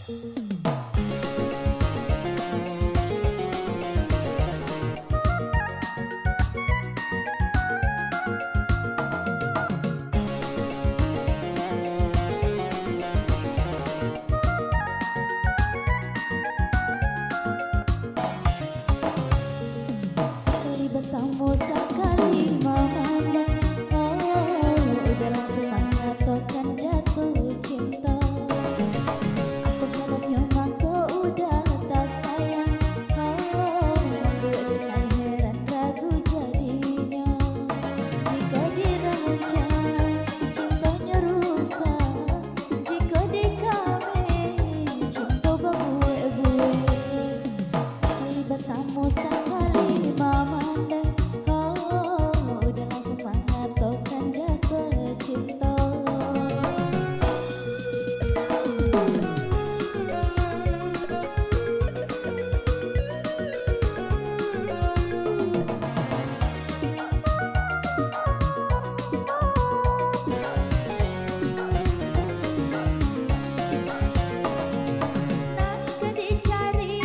Bertemu sekali memandang, oh udah langsung mengatakan jatuh cinta. Aku sebabnya maka udah tak sayang, oh membuat heran ragu jadinya. Jika dirancang cintanya rusak, jika di kami cinta berbuih-buih. Sekali bertemu sekali memandang, udah langsung mengatakan jatuh cinta. Nangka dicari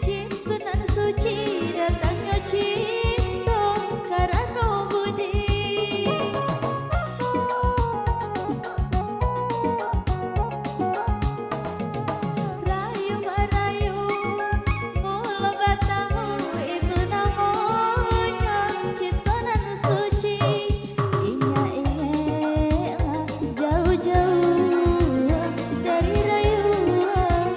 cinta nan suci, datangnya cinta karena budi. Rayu merayu mula bertemu, itu namanya cinta nan suci. Ingat-ingatlah jauh-jauh dari rayuan,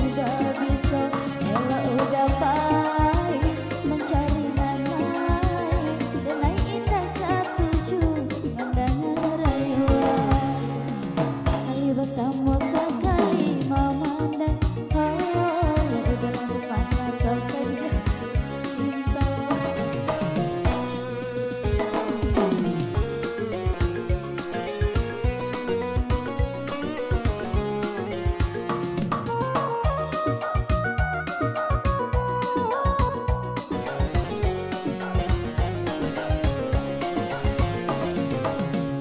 udah bisa elak udah pahit mencari nanai, denai indah tak tuju mendengar rayuan. Sekali bertemu sekali memandang, udah langsung mengatakan cinta.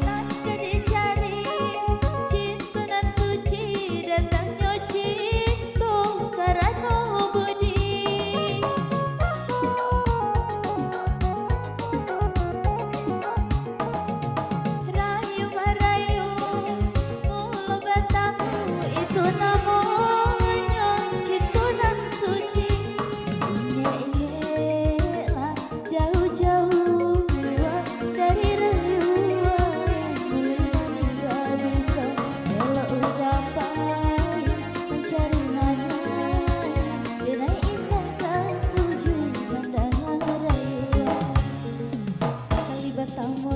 Nangka dicari cinta nan suci, datangnya cinta karena budi. Rayu merayu mula bertemu, itu namanya cinta nan suci. Ingat-ingatlah jauh-jauh dari rayuan, gak bisa elok udah pahit mencari nanai, denai indah tak tuju mendengar rayuan. Sekali bertemu